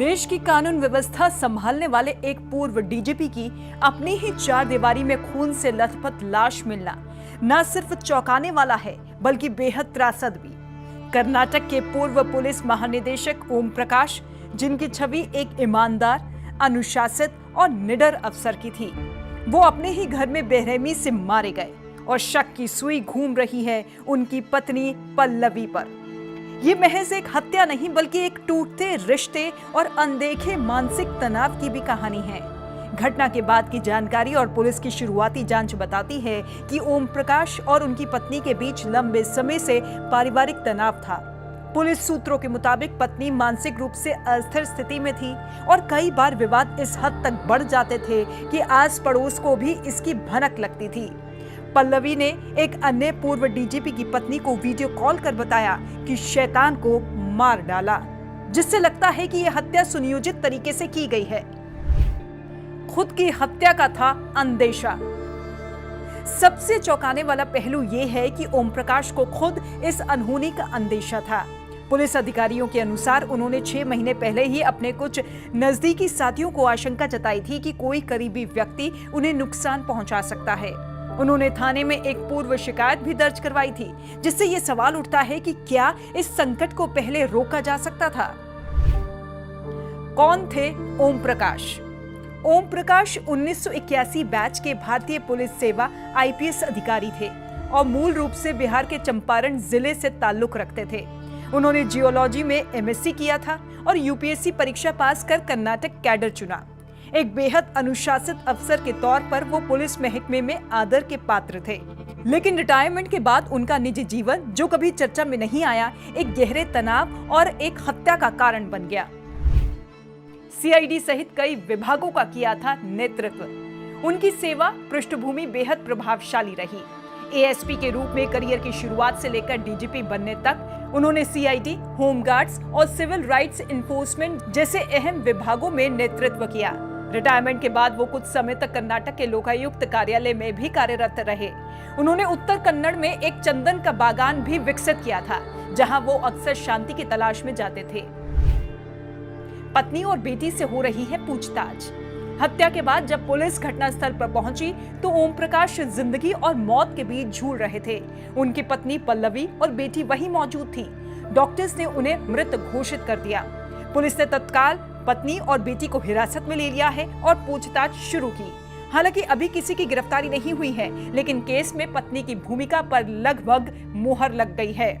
देश की कानून व्यवस्था संभालने वाले एक पूर्व डीजीपी की अपनी ही चार दीवारी में खून से लथपथ लाश मिलना न सिर्फ चौंकाने वाला है बल्कि बेहद त्रासद भी। कर्नाटक के पूर्व पुलिस महानिदेशक ओम प्रकाश, जिनकी छवि एक ईमानदार, अनुशासित और निडर अफसर की थी, वो अपने ही घर में बेरहमी से मारे गए और शक की सुई घूम रही है उनकी पत्नी पल्लवी पर। ये महज एक हत्या नहीं बल्कि एक टूटते रिश्ते और अनदेखे मानसिक तनाव की भी कहानी है। घटना के बाद की जानकारी और पुलिस की शुरुआती जांच बताती है कि ओम प्रकाश और उनकी पत्नी के बीच लंबे समय से पारिवारिक तनाव था। पुलिस सूत्रों के मुताबिक पत्नी मानसिक रूप से अस्थिर स्थिति में थी और कई बार विवाद इस हद तक बढ़ जाते थे कि आस पड़ोस को भी इसकी भनक लगती थी। पल्लवी ने एक अन्य पूर्व डीजीपी की पत्नी को वीडियो कॉल कर बताया कि शैतान को मार डाला, जिससे लगता है कि यह हत्या सुनियोजित तरीके से की गई है। खुद की हत्या का था अंदेशा। सबसे चौंकाने वाला पहलू यह है कि ओम प्रकाश को खुद इस अनहोनी का अंदेशा था। पुलिस अधिकारियों के अनुसार उन्होंने 6 महीने पहले ही अपने कुछ नजदीकी साथियों को आशंका जताई थी कि कोई करीबी व्यक्ति उन्हें नुकसान पहुंचा सकता है। उन्होंने थाने में एक पूर्व शिकायत भी दर्ज करवाई थी, जिससे ये सवाल उठता है कि क्या इस संकट को पहले रोका जा सकता था। कौन थे ओम प्रकाश? ओम प्रकाश 1981 बैच के भारतीय पुलिस सेवा आईपीएस अधिकारी थे और मूल रूप से बिहार के चंपारण जिले से ताल्लुक रखते थे। उन्होंने जियोलॉजी में एमएससी किया था और यूपीएससी परीक्षा पास कर कर्नाटक कैडर चुना। एक बेहद अनुशासित अफसर के तौर पर वो पुलिस महकमे में आदर के पात्र थे, लेकिन रिटायरमेंट के बाद उनका निजी जीवन, जो कभी चर्चा में नहीं आया, एक गहरे तनाव और एक हत्या का कारण बन गया। सीआईडी सहित कई विभागों का किया था नेतृत्व। उनकी सेवा पृष्ठभूमि बेहद प्रभावशाली रही। एएसपी के रूप में करियर की शुरुआत से लेकर डीजीपी बनने तक उन्होंने सीआईडी, होमगार्ड्स और सिविल राइट्स इन्फोर्समेंट जैसे अहम विभागों में नेतृत्व किया। रिटायरमेंट के बाद वो कुछ समय तक कर्नाटक के लोकायुक्त कार्यालय में भी कार्यरत रहे। उन्होंने उत्तर कन्नड़ में एक चंदन का बागान भी विकसित किया था, जहां वो अक्सर शांति की तलाश में जाते थे। पत्नी और बेटी से हो रही है पूछताछ। हत्या के बाद जब पुलिस घटनास्थल पर पहुंची तो ओम प्रकाश जिंदगी और मौत के बीच झूल रहे थे। उनकी पत्नी पल्लवी और बेटी वहीं मौजूद थी। डॉक्टर्स ने उन्हें मृत घोषित कर दिया। पुलिस ने तत्काल पत्नी और बेटी को हिरासत में ले लिया है और पूछताछ शुरू की। हालांकि अभी किसी की गिरफ्तारी नहीं हुई है, लेकिन केस में पत्नी की भूमिका पर लगभग मुहर लग गई है।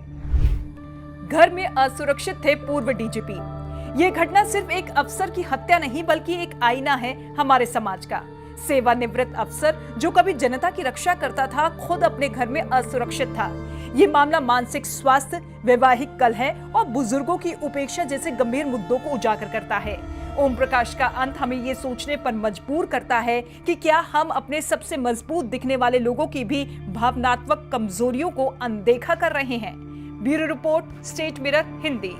घर में असुरक्षित थे पूर्व डीजीपी। ये घटना सिर्फ एक अफसर की हत्या नहीं बल्कि एक आईना है हमारे समाज का। सेवानिवृत्त अफसर जो कभी जनता की रक्षा करता था, खुद अपने घर में असुरक्षित था। ये मामला मानसिक स्वास्थ्य, वैवाहिक कलह और बुजुर्गों की उपेक्षा जैसे गंभीर मुद्दों को उजागर करता है। ओम प्रकाश का अंत हमें ये सोचने पर मजबूर करता है कि क्या हम अपने सबसे मजबूत दिखने वाले लोगों की भी भावनात्मक कमजोरियों को अनदेखा कर रहे हैं। Bureau report, state mirror Hindi.